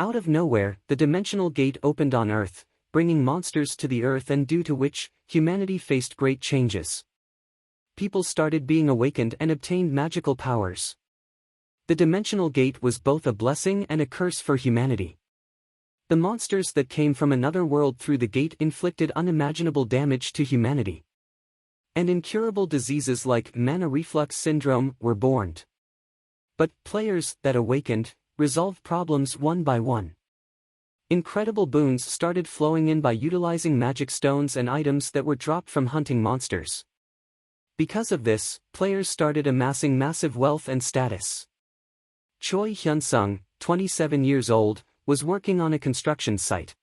Out of nowhere, the dimensional gate opened on Earth, bringing monsters to the Earth, and due to which, humanity faced great changes. People started being awakened and obtained magical powers. The dimensional gate was both a blessing and a curse for humanity. The monsters that came from another world through the gate inflicted unimaginable damage to humanity. And incurable diseases like mana reflux syndrome were born. But players that awakened resolved problems one by one. Incredible boons started flowing in by utilizing magic stones and items that were dropped from hunting monsters. Because of this, players started amassing massive wealth and status. Choi Hyun-sung, 27 years old, was working on a construction site.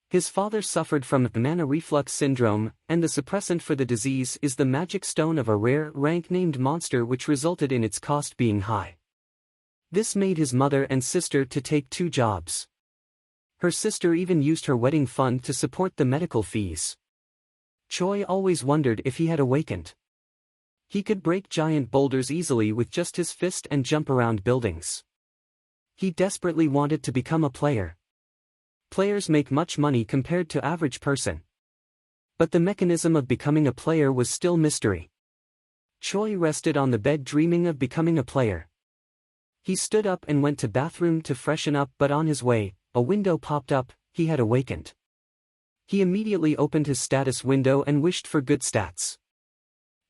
His father suffered from mana reflux syndrome, and the suppressant for the disease is the magic stone of a rare rank named monster, which resulted in its cost being high. This made his mother and sister to take 2 jobs. Her sister even used her wedding fund to support the medical fees. Choi always wondered if he had awakened. He could break giant boulders easily with just his fist and jump around buildings. He desperately wanted to become a player. Players make much money compared to average person. But the mechanism of becoming a player was still mystery. Choi rested on the bed dreaming of becoming a player. He stood up and went to bathroom to freshen up, but on his way, a window popped up. He had awakened. He immediately opened his status window and wished for good stats.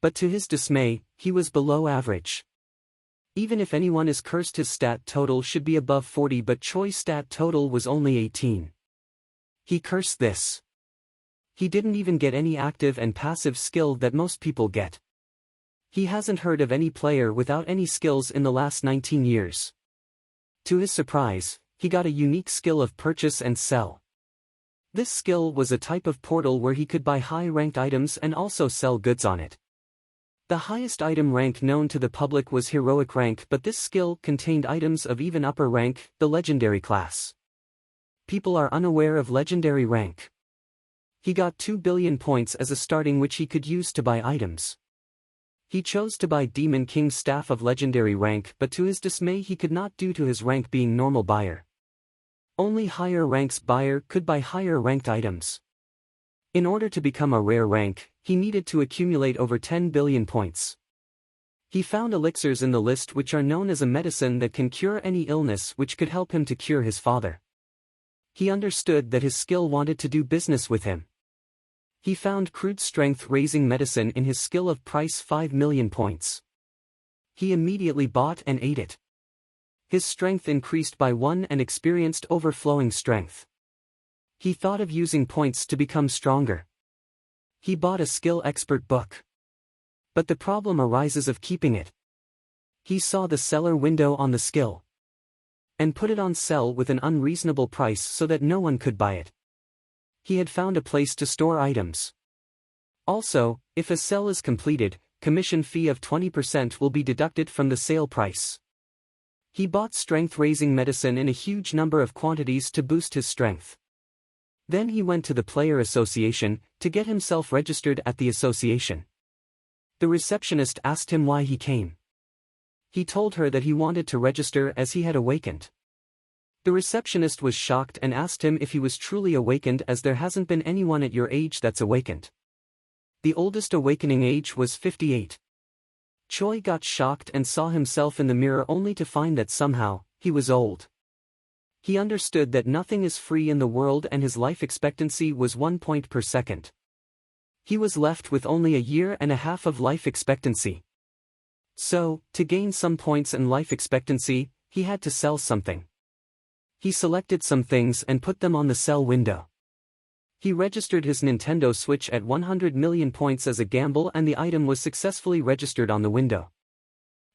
But to his dismay, he was below average. Even if anyone is cursed, his stat total should be above 40, but Choi's stat total was only 18. He cursed this. He didn't even get any active and passive skill that most people get. He hasn't heard of any player without any skills in the last 19 years. To his surprise, he got a unique skill of purchase and sell. This skill was a type of portal where he could buy high-ranked items and also sell goods on it. The highest item rank known to the public was heroic rank, but this skill contained items of even upper rank, the legendary class. People are unaware of legendary rank. He got 2 billion points as a starting, which he could use to buy items. He chose to buy Demon King's staff of legendary rank, but to his dismay he could not due to his rank being normal buyer. Only higher ranks buyer could buy higher ranked items. In order to become a rare rank, he needed to accumulate over 10 billion points. He found elixirs in the list which are known as a medicine that can cure any illness, which could help him to cure his father. He understood that his skill wanted to do business with him. He found crude strength raising medicine in his skill of price 5 million points. He immediately bought and ate it. His strength increased by 1 and experienced overflowing strength. He thought of using points to become stronger. He bought a skill expert book. But the problem arises of keeping it. He saw the seller window on the skill and put it on sell with an unreasonable price so that no one could buy it. He had found a place to store items. Also, if a sell is completed, commission fee of 20% will be deducted from the sale price. He bought strength-raising medicine in a huge number of quantities to boost his strength. Then he went to the player association to get himself registered at the association. The receptionist asked him why he came. He told her that he wanted to register as he had awakened. The receptionist was shocked and asked him if he was truly awakened, as there hasn't been anyone at your age that's awakened. The oldest awakening age was 58. Choi got shocked and saw himself in the mirror only to find that somehow, he was old. He understood that nothing is free in the world and his life expectancy was 1 point per second. He was left with only a year and a half of life expectancy. So, to gain some points and life expectancy, he had to sell something. He selected some things and put them on the sell window. He registered his Nintendo Switch at 100 million points as a gamble, and the item was successfully registered on the window.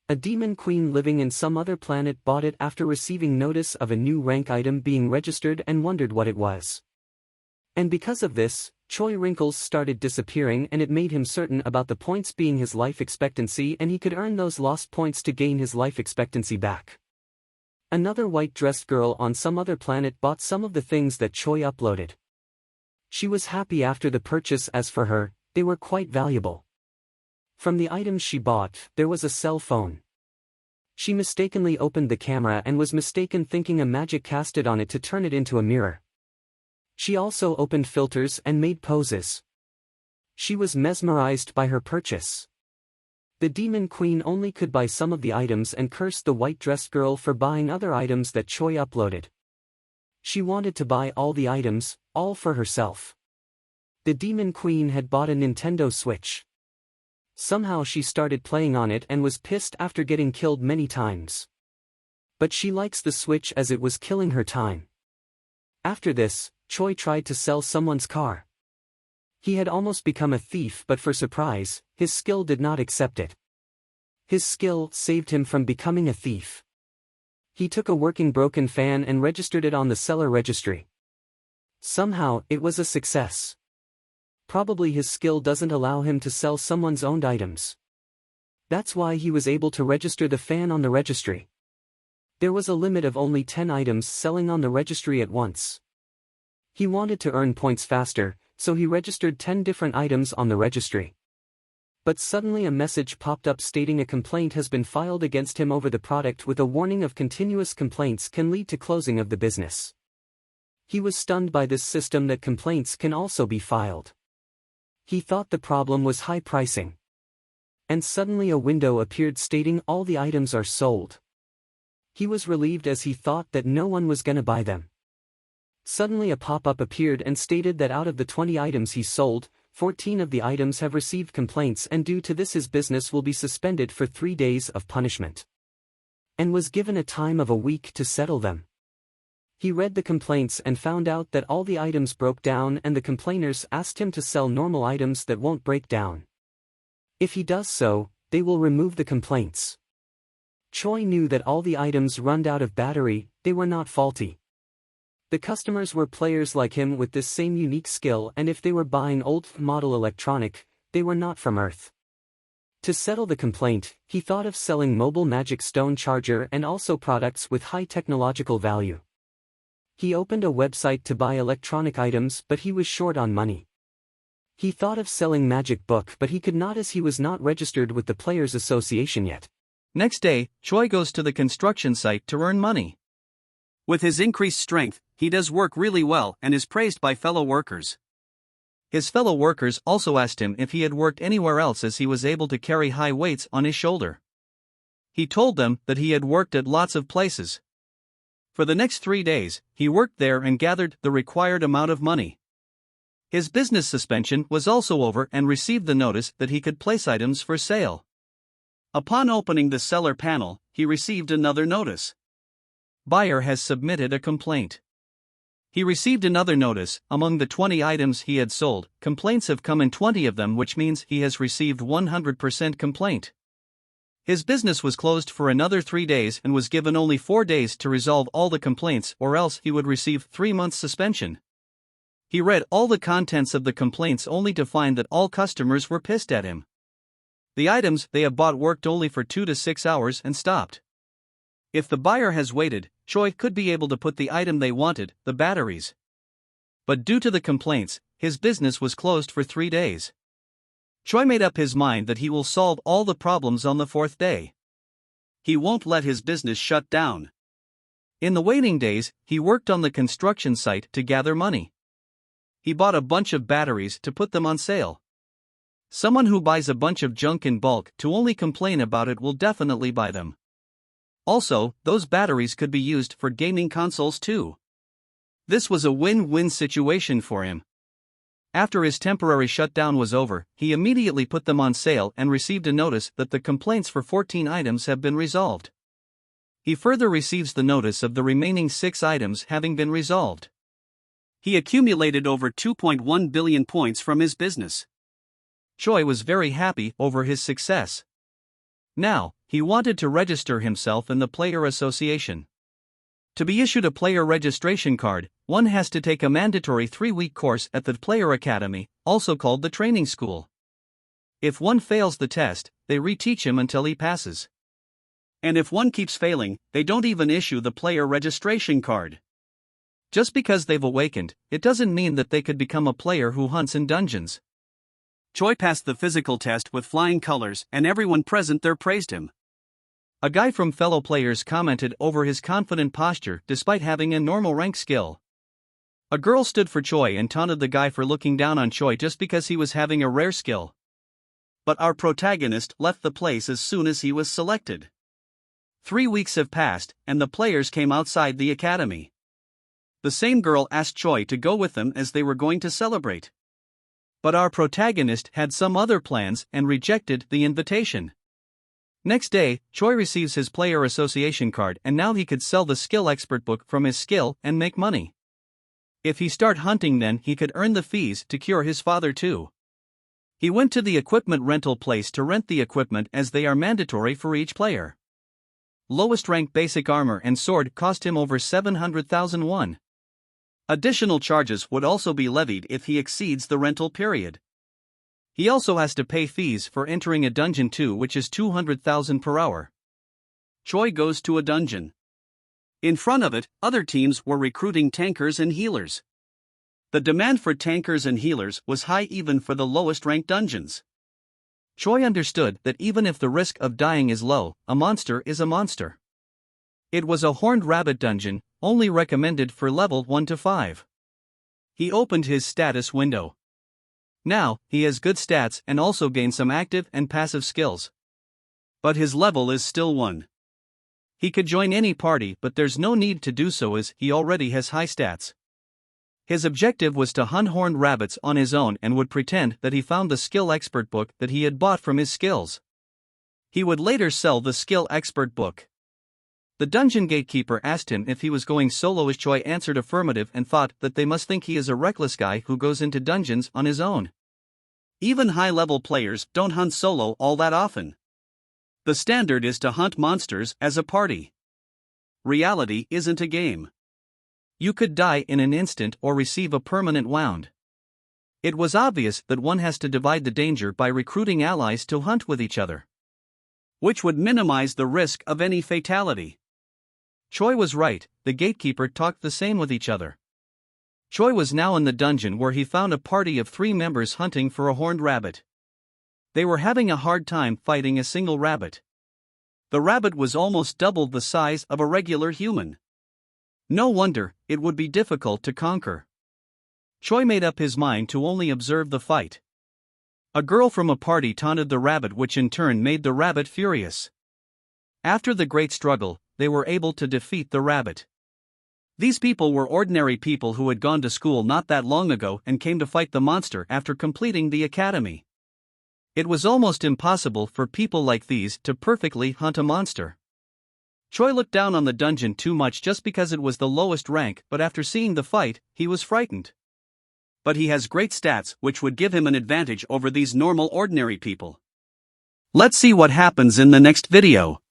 A demon queen living in some other planet bought it after receiving notice of a new rank item being registered and wondered what it was. And because of this, Choi wrinkles started disappearing, and it made him certain about the points being his life expectancy, and he could earn those lost points to gain his life expectancy back. Another white-dressed girl on some other planet bought some of the things that Choi uploaded. She was happy after the purchase, as for her, they were quite valuable. From the items she bought, there was a cell phone. She mistakenly opened the camera and was mistaken thinking a magic casted on it to turn it into a mirror. She also opened filters and made poses. She was mesmerized by her purchase. The Demon Queen only could buy some of the items and cursed the white-dressed girl for buying other items that Choi uploaded. She wanted to buy all the items, all for herself. The Demon Queen had bought a Nintendo Switch. Somehow she started playing on it and was pissed after getting killed many times. But she likes the Switch as it was killing her time. After this, Choi tried to sell someone's car. He had almost become a thief, but for surprise, his skill did not accept it. His skill saved him from becoming a thief. He took a working broken fan and registered it on the seller registry. Somehow, it was a success. Probably his skill doesn't allow him to sell someone's owned items. That's why he was able to register the fan on the registry. There was a limit of only 10 items selling on the registry at once. He wanted to earn points faster, so he registered 10 different items on the registry. But suddenly a message popped up stating a complaint has been filed against him over the product with a warning of continuous complaints can lead to closing of the business. He was stunned by this system that complaints can also be filed. He thought the problem was high pricing. And suddenly a window appeared stating all the items are sold. He was relieved as he thought that no one was gonna buy them. Suddenly a pop-up appeared and stated that out of the 20 items he sold, 14 of the items have received complaints and due to this his business will be suspended for 3 days of punishment. And was given a time of a week to settle them. He read the complaints and found out that all the items broke down and the complainers asked him to sell normal items that won't break down. If he does so, they will remove the complaints. Choi knew that all the items run out of battery, they were not faulty. The customers were players like him with this same unique skill, and if they were buying old model electronic, they were not from Earth. To settle the complaint, he thought of selling mobile magic stone charger and also products with high technological value. He opened a website to buy electronic items, but he was short on money. He thought of selling magic book, but he could not as he was not registered with the Players Association yet. Next day, Choi goes to the construction site to earn money. With his increased strength, he does work really well and is praised by fellow workers. His fellow workers also asked him if he had worked anywhere else as he was able to carry high weights on his shoulder. He told them that he had worked at lots of places. For the next 3 days, he worked there and gathered the required amount of money. His business suspension was also over and received the notice that he could place items for sale. Upon opening the seller panel, he received another notice. Buyer has submitted a complaint. He received another notice. Among the 20 items he had sold, complaints have come in 20 of them, which means he has received 100% complaint. His business was closed for another 3 days and was given only 4 days to resolve all the complaints, or else he would receive 3 months suspension. He read all the contents of the complaints only to find that all customers were pissed at him. The items they have bought worked only for 2 to 6 hours and stopped. If the buyer has waited, Choi could be able to put the item they wanted, the batteries. But due to the complaints, his business was closed for 3 days. Choi made up his mind that he will solve all the problems on the 4th day. He won't let his business shut down. In the waiting days, he worked on the construction site to gather money. He bought a bunch of batteries to put them on sale. Someone who buys a bunch of junk in bulk to only complain about it will definitely buy them. Also, those batteries could be used for gaming consoles too. This was a win-win situation for him. After his temporary shutdown was over, he immediately put them on sale and received a notice that the complaints for 14 items have been resolved. He further receives the notice of the remaining 6 items having been resolved. He accumulated over 2.1 billion points from his business. Choi was very happy over his success. Now, he wanted to register himself in the Player Association. To be issued a player registration card, one has to take a mandatory 3-week course at the Player Academy, also called the training school. If one fails the test, they reteach him until he passes. And if one keeps failing, they don't even issue the player registration card. Just because they've awakened, it doesn't mean that they could become a player who hunts in dungeons. Choi passed the physical test with flying colors and everyone present there praised him. A guy from fellow players commented over his confident posture despite having a normal rank skill. A girl stood for Choi and taunted the guy for looking down on Choi just because he was having a rare skill. But our protagonist left the place as soon as he was selected. 3 weeks have passed, and the players came outside the academy. The same girl asked Choi to go with them as they were going to celebrate. But our protagonist had some other plans and rejected the invitation. Next day, Choi receives his player association card and now he could sell the skill expert book from his skill and make money. If he start hunting, then he could earn the fees to cure his father too. He went to the equipment rental place to rent the equipment as they are mandatory for each player. Lowest rank basic armor and sword cost him over 700,000 won. Additional charges would also be levied if he exceeds the rental period. He also has to pay fees for entering a dungeon too, which is 200,000 per hour. Choi goes to a dungeon. In front of it, other teams were recruiting tankers and healers. The demand for tankers and healers was high even for the lowest ranked dungeons. Choi understood that even if the risk of dying is low, a monster is a monster. It was a horned rabbit dungeon, only recommended for level 1 to 5. He opened his status window. Now, he has good stats and also gained some active and passive skills. But his level is still 1. He could join any party, but there's no need to do so as he already has high stats. His objective was to hunt horned rabbits on his own and would pretend that he found the skill expert book that he had bought from his skills. He would later sell the skill expert book. The dungeon gatekeeper asked him if he was going solo as Choi answered affirmative and thought that they must think he is a reckless guy who goes into dungeons on his own. Even high-level players don't hunt solo all that often. The standard is to hunt monsters as a party. Reality isn't a game. You could die in an instant or receive a permanent wound. It was obvious that one has to divide the danger by recruiting allies to hunt with each other, which would minimize the risk of any fatality. Choi was right, the gatekeeper talked the same with each other. Choi was now in the dungeon where he found a party of 3 members hunting for a horned rabbit. They were having a hard time fighting a single rabbit. The rabbit was almost double the size of a regular human. No wonder, it would be difficult to conquer. Choi made up his mind to only observe the fight. A girl from a party taunted the rabbit, which in turn made the rabbit furious. After the great struggle, they were able to defeat the rabbit. These people were ordinary people who had gone to school not that long ago and came to fight the monster after completing the academy. It was almost impossible for people like these to perfectly hunt a monster. Choi looked down on the dungeon too much just because it was the lowest rank, but after seeing the fight, he was frightened. But he has great stats which would give him an advantage over these normal ordinary people. Let's see what happens in the next video.